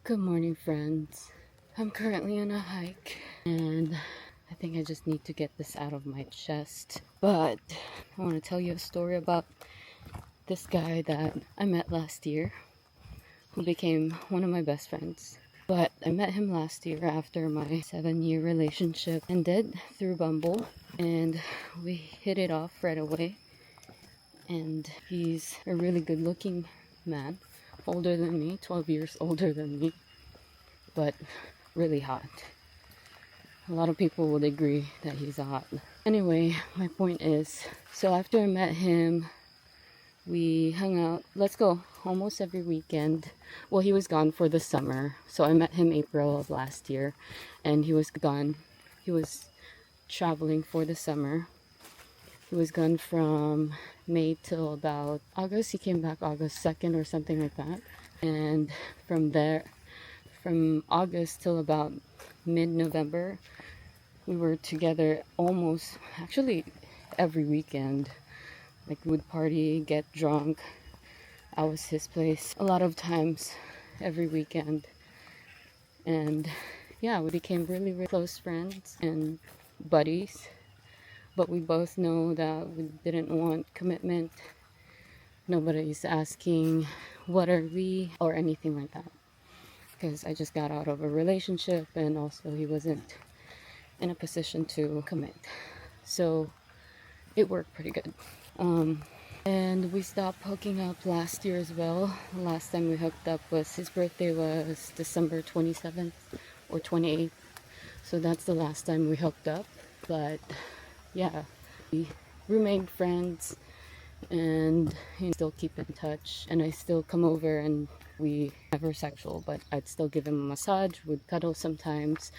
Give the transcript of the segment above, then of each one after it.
Good morning, friends. I'm currently on a hike and I think I just need to get this out of my chest. But I want to tell you a story about this guy that I met last year who became one of my best friends. But I met him last year after my 7-year relationship ended through Bumble, and we hit it off right away. And he's a really good looking man, older than me, 12 years older than me, but really hot. A lot of people would agree that he's hot. Anyway, my point is, so after I met him, we hung out, let's go, almost every weekend. Well, he was gone for the summer, so I met him April of last year, and he was gone. He was traveling for the summer. He was gone from May till about August. He came back August 2nd or something like that. And from August till about mid-November, we were together almost, actually every weekend. Like, we would party, get drunk. I was his place a lot of times every weekend. And yeah, we became really, really close friends and buddies. But we both know that we didn't want commitment. Nobody's asking, what are we, or anything like that. Because I just got out of a relationship, and also he wasn't in a position to commit. So it worked pretty good. And we stopped hooking up last year as well. The last time we hooked up was, his birthday was December 27th or 28th. So that's the last time we hooked up. But yeah, we remained friends and still keep in touch. And I still come over, and we never sexual, but I'd still give him a massage, would cuddle sometimes.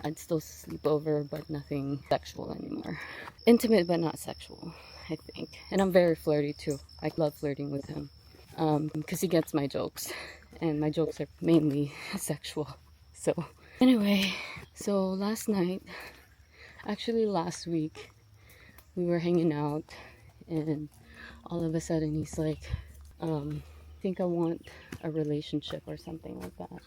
I'd still sleep over, but nothing sexual anymore. Intimate, but not sexual, I think. And I'm very flirty too. I love flirting with him because he gets my jokes, and my jokes are mainly sexual. So anyway, so last week, we were hanging out, and all of a sudden he's like, I think I want a relationship or something like that.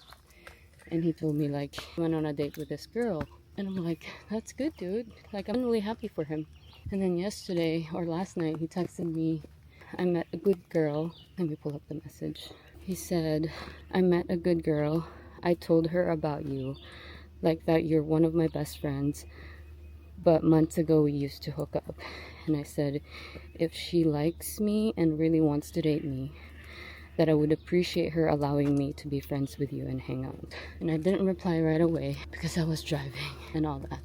And he told me, like, he went on a date with this girl. And I'm like, that's good, dude. Like, I'm really happy for him. And then yesterday or last night, he texted me, I met a good girl. Let me pull up the message. He said, I met a good girl. I told her about you, like that you're one of my best friends. But months ago, we used to hook up. And I said, if she likes me and really wants to date me, that I would appreciate her allowing me to be friends with you and hang out. And I didn't reply right away because I was driving and all that.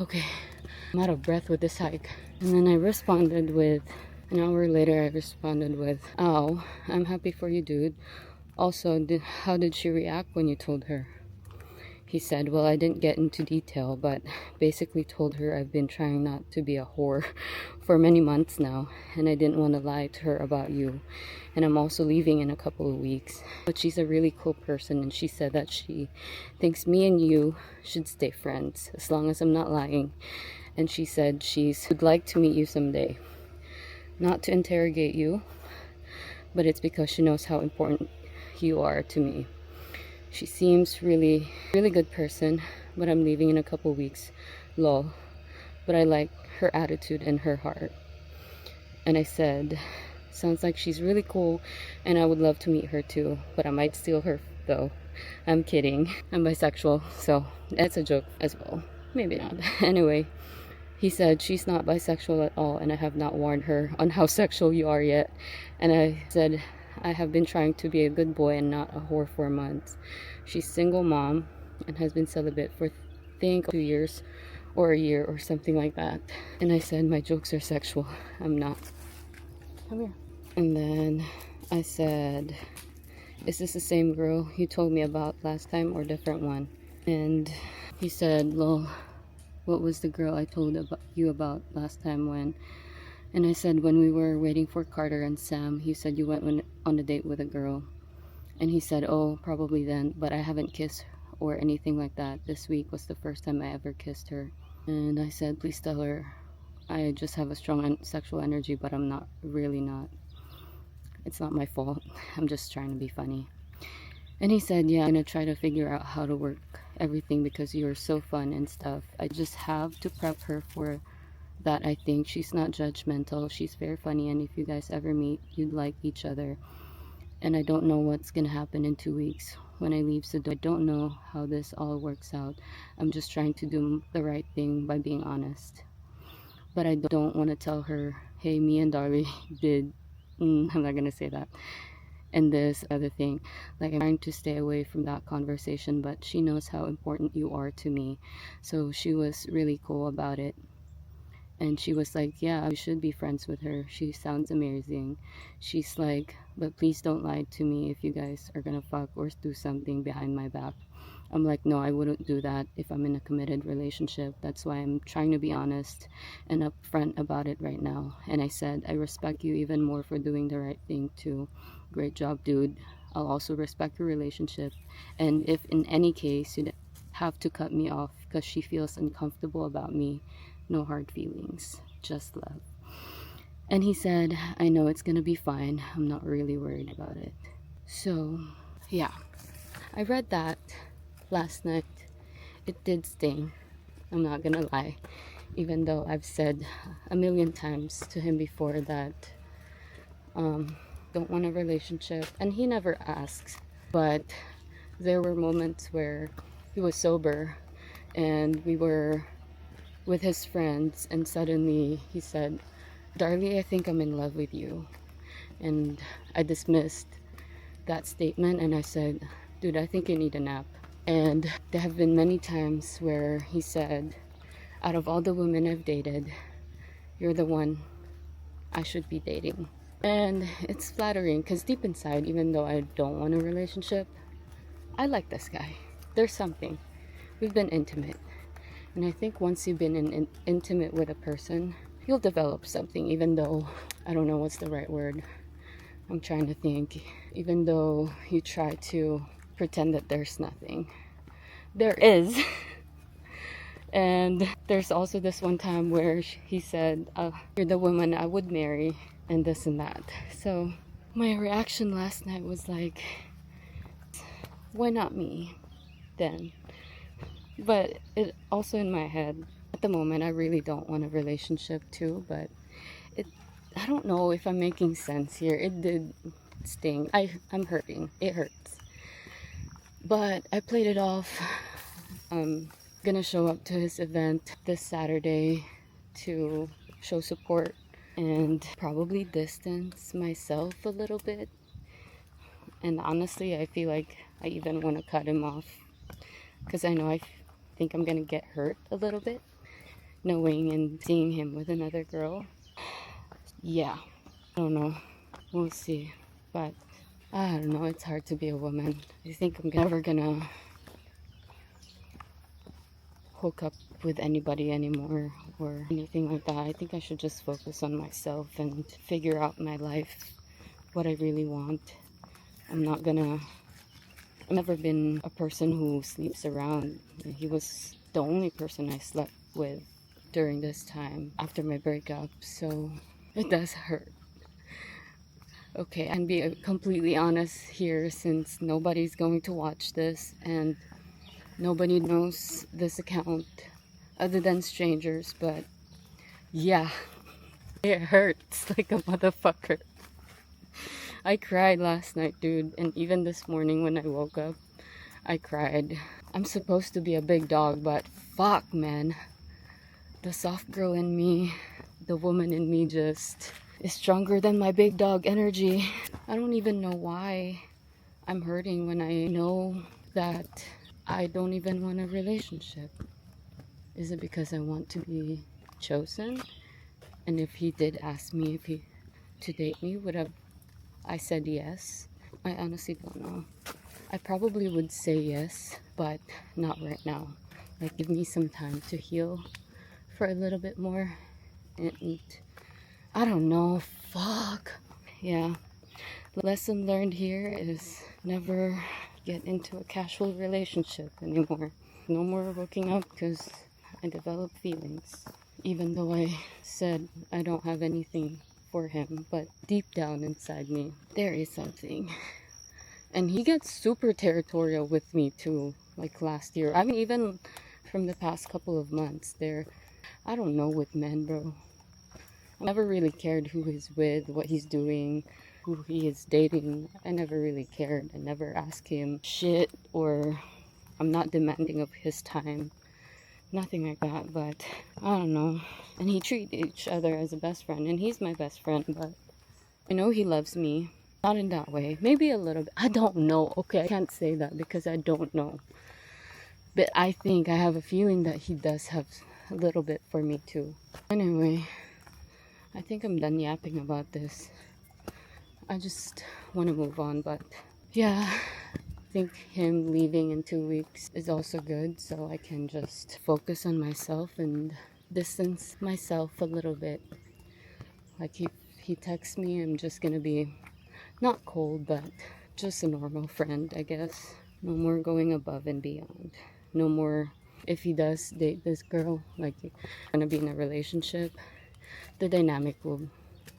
Okay, I'm out of breath with this hike. And then I responded with, an hour later, I responded with, oh, I'm happy for you, dude. Also, how did she react when you told her? He said, well, I didn't get into detail, but basically told her I've been trying not to be a whore for many months now, and I didn't want to lie to her about you. And I'm also leaving in a couple of weeks. But she's a really cool person, and she said that she thinks me and you should stay friends, as long as I'm not lying. And she said she would like to meet you someday. Not to interrogate you, but it's because she knows how important you are to me. She seems really, really good person, but I'm leaving in a couple weeks. Lol. But I like her attitude and her heart. And I said, sounds like she's really cool, and I would love to meet her too, but I might steal her though. I'm kidding. I'm bisexual, so that's a joke as well. Maybe not. Anyway, he said she's not bisexual at all, and I have not warned her on how sexual you are yet. And I said, I have been trying to be a good boy and not a whore for months. She's single mom and has been celibate for, I think, 2 years or a year or something like that. And I said, my jokes are sexual. I'm not. Come here. And then I said, is this the same girl you told me about last time or different one? And he said, well, what was the girl I told you about last time when? And I said, when we were waiting for Carter and Sam, you said you went on a date with a girl. And he said, oh, probably then, but I haven't kissed or anything like that. This week was the first time I ever kissed her. And I said, please tell her I just have a strong sexual energy, but I'm really not. It's not my fault. I'm just trying to be funny. And he said, yeah, I'm gonna try to figure out how to work everything because you're so fun and stuff. I just have to prep her for that. I think she's not judgmental. She's very funny, and if you guys ever meet, you'd like each other. And I don't know what's gonna happen in 2 weeks when I leave Sedona. I don't know how this all works out. I'm just trying to do the right thing by being honest. But I don't want to tell her, hey, me and Darby did. I'm not gonna say that. And this other thing, like, I'm trying to stay away from that conversation, but she knows how important you are to me. So she was really cool about it. And she was like, yeah, we should be friends with her. She sounds amazing. She's like, but please don't lie to me if you guys are gonna fuck or do something behind my back. I'm like, no, I wouldn't do that if I'm in a committed relationship. That's why I'm trying to be honest and upfront about it right now. And I said, I respect you even more for doing the right thing too. Great job, dude. I'll also respect your relationship. And if in any case you'd have to cut me off because she feels uncomfortable about me, no hard feelings, just love. And he said, I know it's gonna be fine. I'm not really worried about it. So, yeah, I read that last night. It did sting. I'm not gonna lie. Even though I've said a million times to him before that don't want a relationship, and he never asks. But there were moments where he was sober and we were with his friends, and suddenly he said, Darlie, I think I'm in love with you. And I dismissed that statement and I said, dude, I think you need a nap. And there have been many times where he said, out of all the women I've dated, you're the one I should be dating. And it's flattering because deep inside, even though I don't want a relationship, I like this guy. There's something. We've been intimate. And I think once you've been intimate with a person, you'll develop something, even though, I don't know what's the right word. I'm trying to think. Even though you try to pretend that there's nothing, there is. And there's also this one time where he said, you're the woman I would marry, and this and that. So my reaction last night was like, why not me then? But it also in my head, at the moment, I really don't want a relationship too, but I don't know if I'm making sense here. It did sting. I'm hurting. It hurts. But I played it off. I'm gonna show up to his event this Saturday to show support and probably distance myself a little bit. And honestly, I feel like I even want to cut him off because I know I think I'm gonna get hurt a little bit knowing and seeing him with another girl. Yeah, I don't know. We'll see. But I don't know. It's hard to be a woman. I think I'm never gonna hook up with anybody anymore or anything like that. I think I should just focus on myself and figure out my life, what I really want. I've never been a person who sleeps around. He was the only person I slept with during this time after my breakup, so it does hurt. Okay, and be completely honest here since nobody's going to watch this and nobody knows this account other than strangers, but yeah, it hurts like a motherfucker. I cried last night, dude, and even this morning when I woke up, I cried. I'm supposed to be a big dog, but fuck, man. The soft girl in me, the woman in me just is stronger than my big dog energy. I don't even know why I'm hurting when I know that I don't even want a relationship. Is it because I want to be chosen? And if he did ask me to date me, would I said yes? I honestly don't know. I probably would say yes, but not right now. Like, give me some time to heal for a little bit more. And I don't know. Fuck. Yeah. Lesson learned here is never get into a casual relationship anymore. No more hooking up because I develop feelings. Even though I said I don't have anything for him, but deep down inside me, there is something. And he gets super territorial with me too. Like last year, I mean, even from the past couple of months there, I don't know with men, bro. I never really cared who he's with, what he's doing, who he is dating. I never really cared. I never asked him shit, or I'm not demanding of his time. Nothing like that, but I don't know. And he treat each other as a best friend, and he's my best friend, but I know he loves me. Not in that way. Maybe a little bit. I don't know. Okay, I can't say that because I don't know. But I think I have a feeling that he does have a little bit for me too. Anyway, I think I'm done yapping about this. I just want to move on, but yeah, I think him leaving in 2 weeks is also good, so I can just focus on myself and distance myself a little bit. Like he texts me, I'm just gonna be not cold, but just a normal friend, I guess. No more going above and beyond. No more, if he does date this girl, like gonna be in a relationship, the dynamic will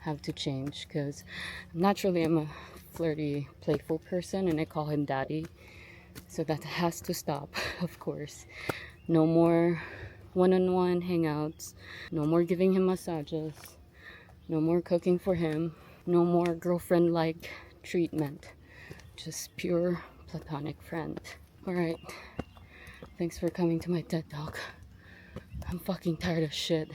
have to change, because naturally I'm a flirty, playful person, and I call him daddy. So that has to stop, of course. No more one-on-one hangouts. No more giving him massages. No more cooking for him. No more girlfriend-like treatment. Just pure platonic friend. Alright. Thanks for coming to my TED Talk. I'm fucking tired of shit.